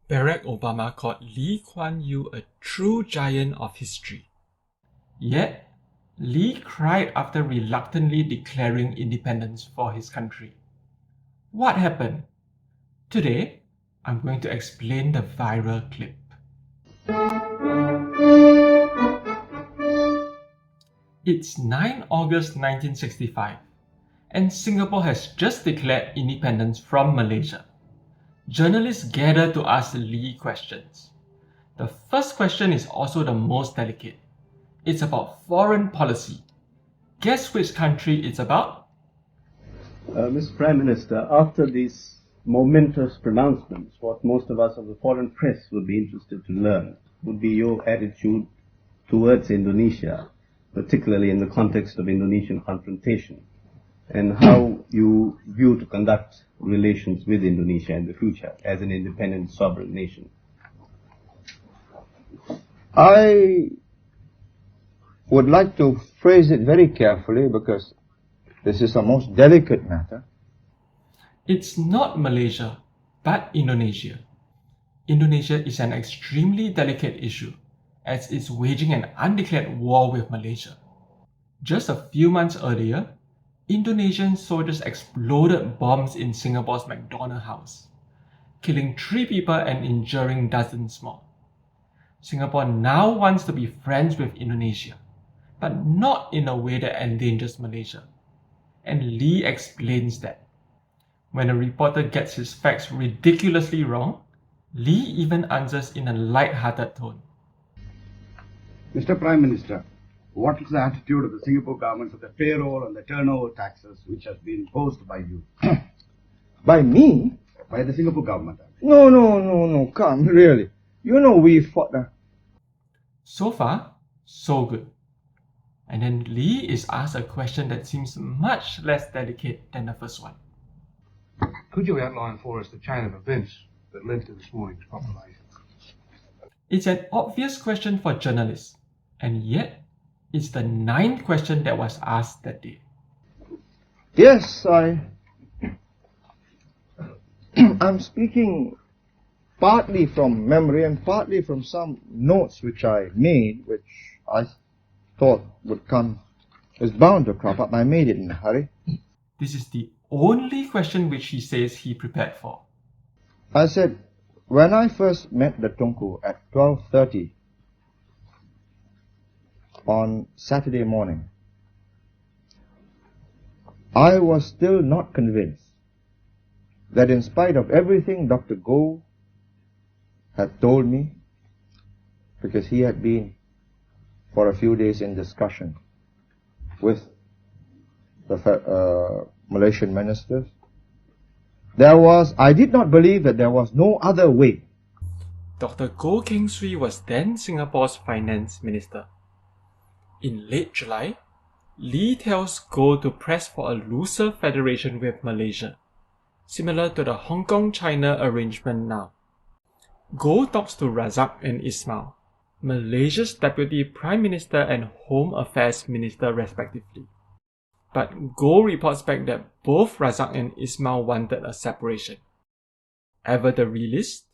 Barack Obama called Lee Kuan Yew a true giant of history. Yet, Lee cried after reluctantly declaring independence for his country. What happened? Today, I'm going to explain the viral clip. It's 9 August 1965, and Singapore has just declared independence from Malaysia. Journalists gather to ask Lee questions. The first question is also the most delicate. It's about foreign policy. Guess which country it's about? Mr. Prime Minister, after these momentous pronouncements, what most of us of the foreign press would be interested to learn would be your attitude towards Indonesia, particularly in the context of Indonesian confrontation, and how you view to conduct relations with Indonesia in the future as an independent sovereign nation. I would like to phrase it very carefully because this is a most delicate matter. It's not Malaysia, but Indonesia. Indonesia is an extremely delicate issue, as it's waging an undeclared war with Malaysia. Just a few months earlier, Indonesian soldiers exploded bombs in Singapore's McDonald House, killing 3 people and injuring dozens more. Singapore now wants to be friends with Indonesia, but not in a way that endangers Malaysia. And Lee explains that. When a reporter gets his facts ridiculously wrong, Lee even answers in a light-hearted tone. Mr. Prime Minister, what is the attitude of the Singapore government of the payroll and the turnover taxes which has been imposed by you? By me? By the Singapore government. No, come, really. You know we fought that. So far, so good. And then Lee is asked a question that seems much less delicate than the first one. Could you outline for us the chain of events that led to this morning's proclamation? It's an obvious question for journalists, and yet it's the 9th question that was asked that day. Yes, I'm speaking partly from memory and partly from some notes which I made, which I thought would come, is bound to crop up. I made it in a hurry. This is the only question which he says he prepared for. I said, when I first met the Tunku at 12:30 on Saturday morning, I was still not convinced that in spite of everything Dr. Goh had told me, because he had been for a few days in discussion with the Malaysian ministers, I did not believe that there was no other way. Dr. Goh Keng Swee was then Singapore's finance minister. In late July, Lee tells Goh to press for a looser federation with Malaysia, similar to the Hong Kong-China arrangement now. Goh talks to Razak and Ismail, Malaysia's Deputy Prime Minister and Home Affairs Minister respectively. But Goh reports back that both Razak and Ismail wanted a separation. Ever the realist,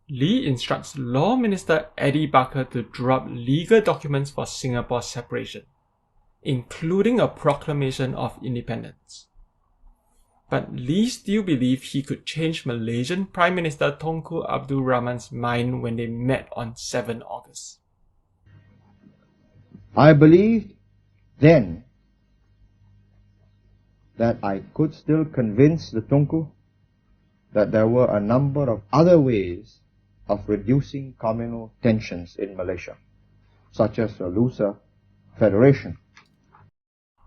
Lee instructs Law Minister Eddie Barker to draw up legal documents for Singapore's separation, including a proclamation of independence. But Lee still believed he could change Malaysian Prime Minister Tunku Abdul Rahman's mind when they met on 7 August. I believed then that I could still convince the Tunku that there were a number of other ways of reducing communal tensions in Malaysia, such as a looser federation.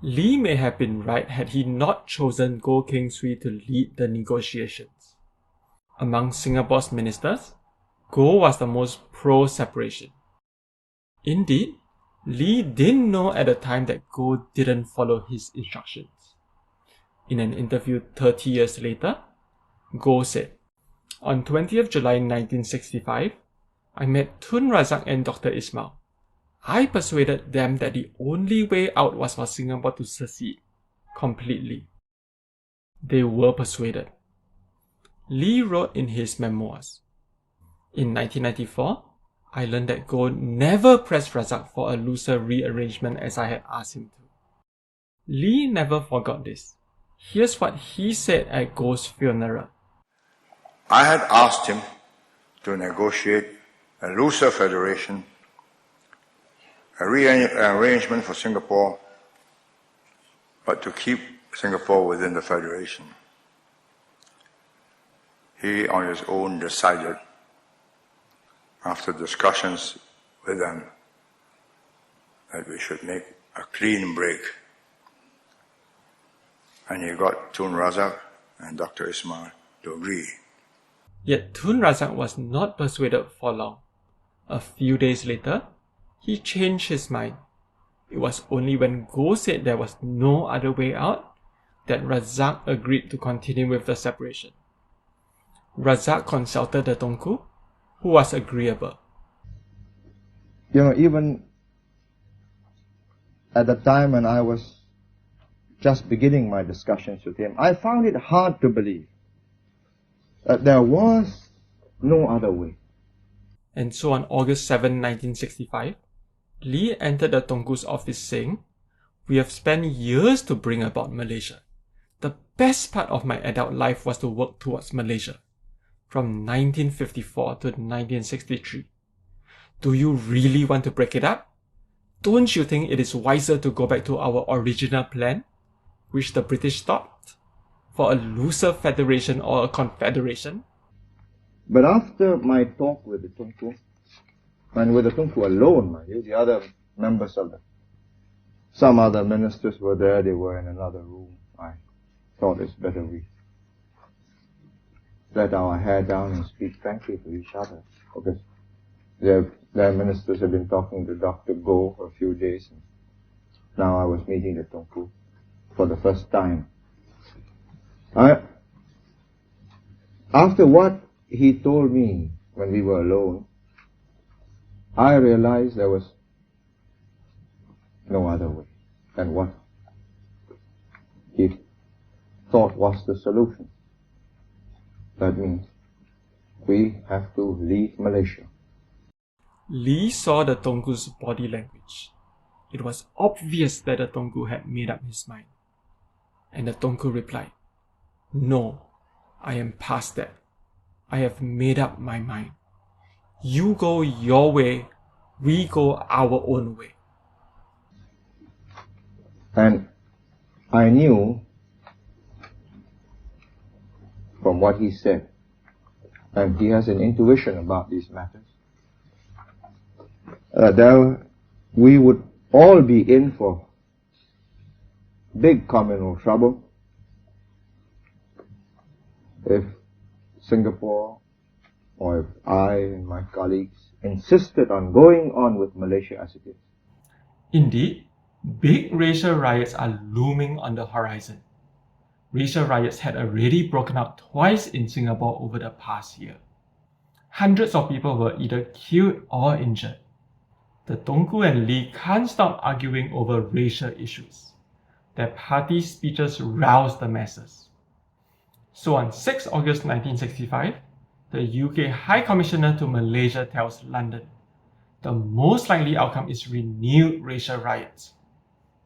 Lee may have been right had he not chosen Goh Keng Swee to lead the negotiations. Among Singapore's ministers, Goh was the most pro-separation. Indeed, Lee didn't know at the time that Goh didn't follow his instructions. In an interview 30 years later, Goh said, "On 20th July 1965, I met Tun Razak and Dr. Ismail. I persuaded them that the only way out was for Singapore to secede completely. They were persuaded." Lee wrote in his memoirs, In 1994, I learned that Goh never pressed Razak for a looser rearrangement as I had asked him to. Lee never forgot this. Here's what he said at Goh's funeral. I had asked him to negotiate a looser federation, a rearrangement for Singapore, but to keep Singapore within the federation. He on his own decided, after discussions with them, that we should make a clean break. And he got Tun Razak and Dr. Ismail to agree. Yet Tun Razak was not persuaded for long. A few days later, he changed his mind. It was only when Goh said there was no other way out that Razak agreed to continue with the separation. Razak consulted the Tunku, who was agreeable. Even at the time when I was just beginning my discussions with him, I found it hard to believe that there was no other way. And so on August 7, 1965, Lee entered the Tunku's office saying, "We have spent years to bring about Malaysia. The best part of my adult life was to work towards Malaysia, from 1954 to 1963. Do you really want to break it up? Don't you think it is wiser to go back to our original plan, which the British stopped, for a looser federation or a confederation?" But after my talk with the Tunku, and with the Tunku alone, mind you, the other members of some other ministers were there, they were in another room. I thought it's better we let our hair down and speak frankly to each other, because their ministers had been talking to Dr. Goh for a few days, and now I was meeting the Tunku for the first time. After what he told me when we were alone, I realized there was no other way than what he thought was the solution. That means we have to leave Malaysia. Lee saw the Tunku's body language. It was obvious that the Tunku had made up his mind. And the Tunku replied, "No, I am past that. I have made up my mind. You go your way, we go our own way." And I knew from what he said, and he has an intuition about these matters, that we would all be in for big communal trouble if Singapore, or if I and my colleagues insisted on going on with Malaysia as it is. Indeed, big racial riots are looming on the horizon. Racial riots had already broken out twice in Singapore over the past year. Hundreds of people were either killed or injured. The Tunku and Lee can't stop arguing over racial issues. Their party speeches roused the masses. So on 6 August 1965, the UK High Commissioner to Malaysia tells London, the most likely outcome is renewed racial riots,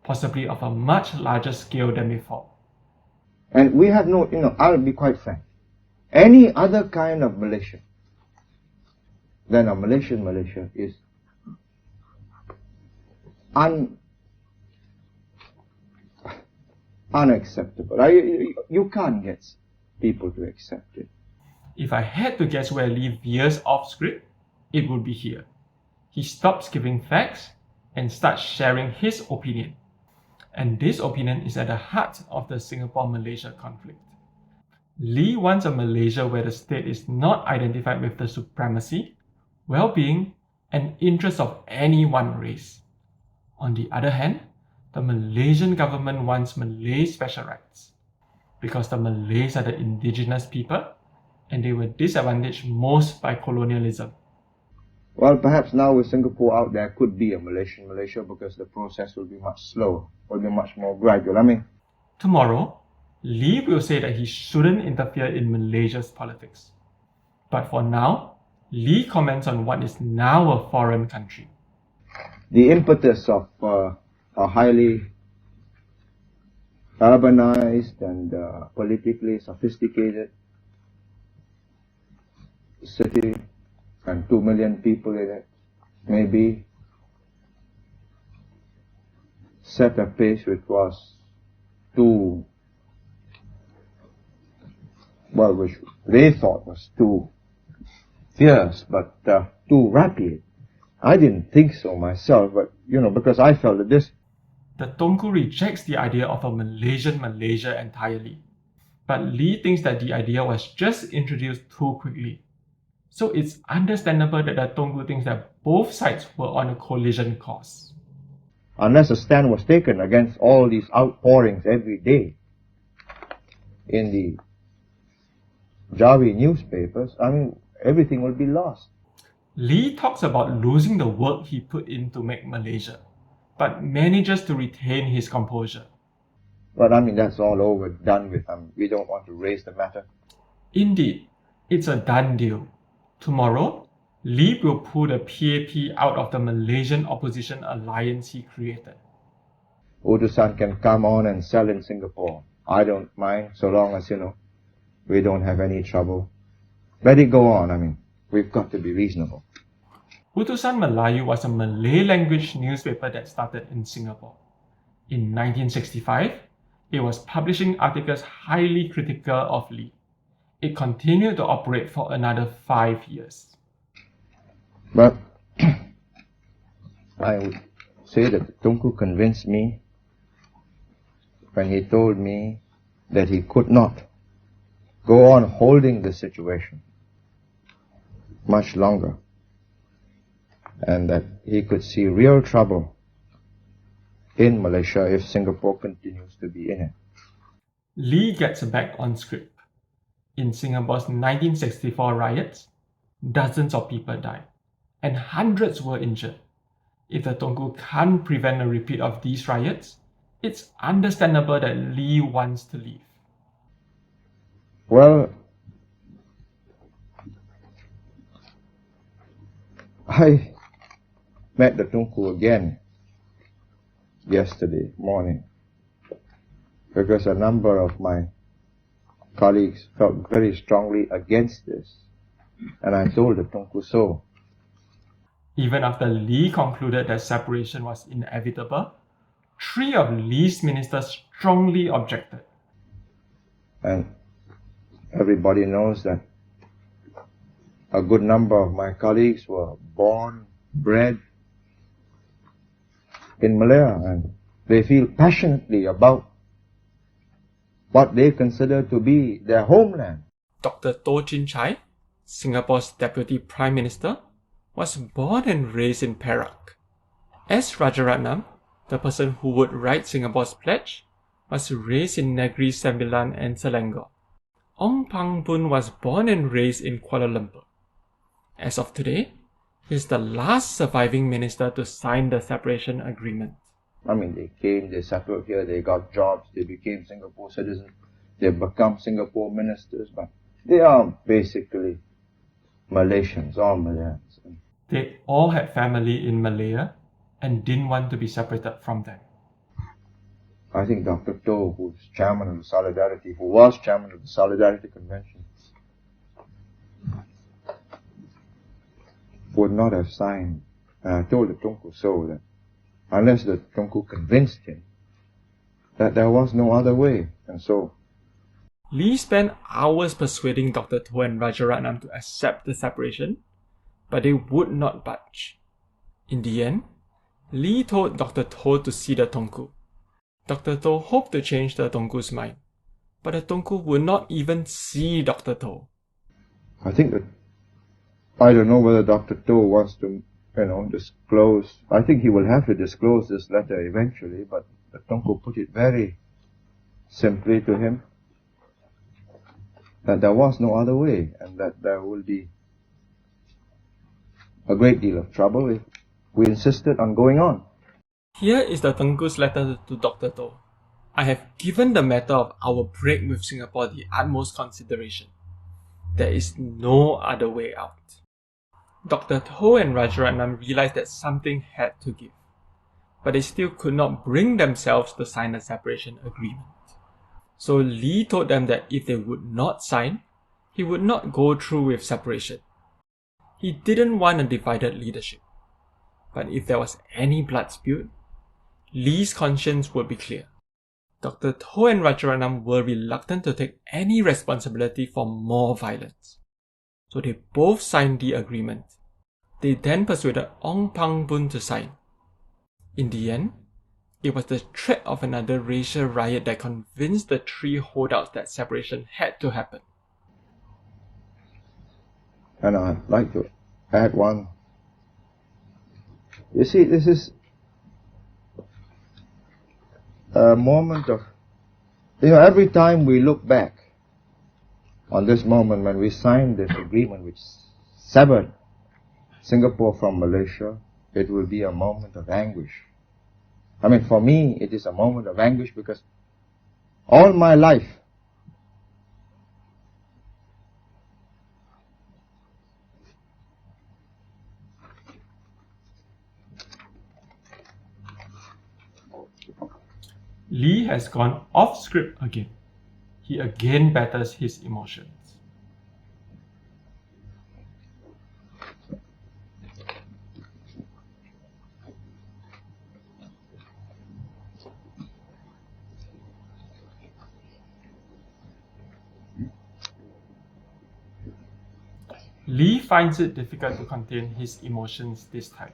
possibly of a much larger scale than before. And we have no, I'll be quite frank, any other kind of Malaysia than a Malaysian Malaysia is unacceptable. You can't get people to accept it. If I had to guess where Lee veers off script, it would be here. He stops giving facts and starts sharing his opinion. And this opinion is at the heart of the Singapore-Malaysia conflict. Lee wants a Malaysia where the state is not identified with the supremacy, well-being, and interests of any one race. On the other hand, the Malaysian government wants Malay special rights, because the Malays are the indigenous people, and they were disadvantaged most by colonialism. Well, perhaps now with Singapore out, there could be a Malaysian Malaysia, because the process will be much slower, will be much more gradual. Tomorrow, Lee will say that he shouldn't interfere in Malaysia's politics. But for now, Lee comments on what is now a foreign country. The impetus of a highly urbanized and politically sophisticated city and 2 million people in it maybe set a pace which was too, well, which they thought was too fierce, but too rapid. I didn't think so myself, but, because I felt that this... The Tunku rejects the idea of a Malaysian Malaysia entirely, but Lee thinks that the idea was just introduced too quickly. So it's understandable that the Tunku thinks that both sides were on a collision course. Unless a stand was taken against all these outpourings every day in the Jawi newspapers, everything will be lost. Lee talks about losing the work he put in to make Malaysia, but manages to retain his composure. But that's all over, done with. We don't want to raise the matter. Indeed, it's a done deal. Tomorrow, Lee will pull the PAP out of the Malaysian opposition alliance he created. Utusan can come on and sell in Singapore. I don't mind, so long as, we don't have any trouble. Let it go on. We've got to be reasonable. Utusan Melayu was a Malay language newspaper that started in Singapore. In 1965, it was publishing articles highly critical of Lee. It continued to operate for another 5 years. But I would say that Tunku convinced me when he told me that he could not go on holding the situation much longer, and that he could see real trouble in Malaysia if Singapore continues to be in it. Lee gets back on script. In Singapore's 1964 riots, dozens of people died, and hundreds were injured. If the Tunku can't prevent a repeat of these riots, it's understandable that Lee wants to leave. Well, I met the Tunku again yesterday morning because a number of my colleagues felt very strongly against this, and I told the Tunku so. Even after Lee concluded that separation was inevitable, 3 of Lee's ministers strongly objected. And everybody knows that a good number of my colleagues were born, bred in Malaya, and they feel passionately about what they consider to be their homeland. Dr. Toh Chin Chye, Singapore's Deputy Prime Minister, was born and raised in Perak. S. Rajaratnam, the person who would write Singapore's pledge, was raised in Negeri Sembilan and Selangor. Ong Pang Boon was born and raised in Kuala Lumpur. As of today, he is the last surviving minister to sign the separation agreement. They came, they settled here, they got jobs, they became Singapore citizens, they become Singapore ministers, but they are basically Malaysians, all Malayans. They all had family in Malaya and didn't want to be separated from them. I think Dr. Toh, who was chairman of the Solidarity Convention, would not have signed. And I told the Tunku so, that unless the Tunku convinced him that there was no other way. And so Lee spent hours persuading Dr. Toh and Rajaratnam to accept the separation, but they would not budge. In the end, Lee told Dr. Toh to see the Tunku. Dr. Toh hoped to change the Tunku's mind, but the Tunku would not even see Dr. Toh. I don't know whether Dr. Toh wants to, disclose. I think he will have to disclose this letter eventually, but the Tunku put it very simply to him that there was no other way, and that there will be a great deal of trouble if we insisted on going on. Here is the Tunku's letter to Dr. Toh. I have given the matter of our break with Singapore the utmost consideration. There is no other way out. Dr. Toh and Rajaratnam realized that something had to give, but they still could not bring themselves to sign a separation agreement. So Lee told them that if they would not sign, he would not go through with separation. He didn't want a divided leadership, but if there was any blood spilled, Lee's conscience would be clear. Dr. Toh and Rajaratnam were reluctant to take any responsibility for more violence, so they both signed the agreement. They then persuaded Ong Pang Boon to sign. In the end, it was the threat of another racial riot that convinced the three holdouts that separation had to happen. And I'd like to add one. You see, this is a moment of, every time we look back on this moment when we signed this agreement which severed Singapore from Malaysia, it will be a moment of anguish. I mean, for me, it is a moment of anguish because all my life, Lee has gone off script again. He again batters his emotions. Lee finds it difficult to contain his emotions this time.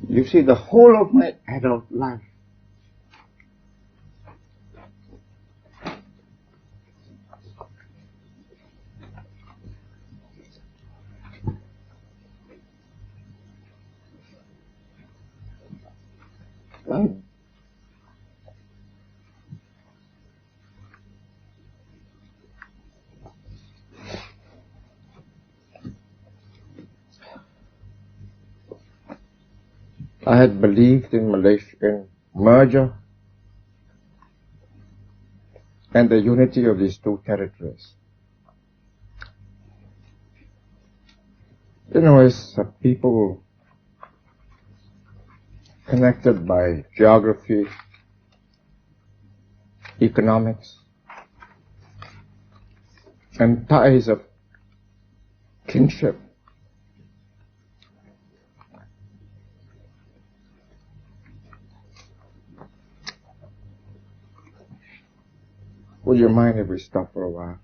you see, the whole of my adult life, I had believed in Malaysian merger and the unity of these two territories. As a people connected by geography, economics, and ties of kinship, would you mind if we stop for a while?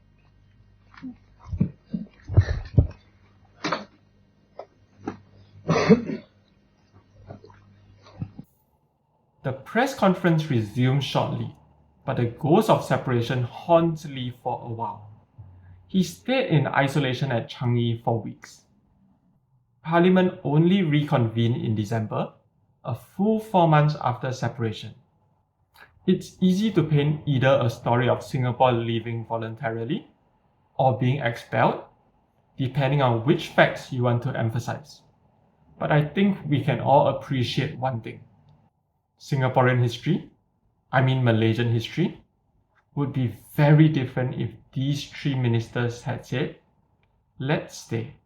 The press conference resumed shortly, but the ghost of separation haunts Lee for a while. He stayed in isolation at Changi for weeks. Parliament only reconvened in December, a full 4 months after separation. It's easy to paint either a story of Singapore leaving voluntarily or being expelled, depending on which facts you want to emphasize. But I think we can all appreciate one thing. Singaporean history, Malaysian history, would be very different if these three ministers had said, "Let's stay."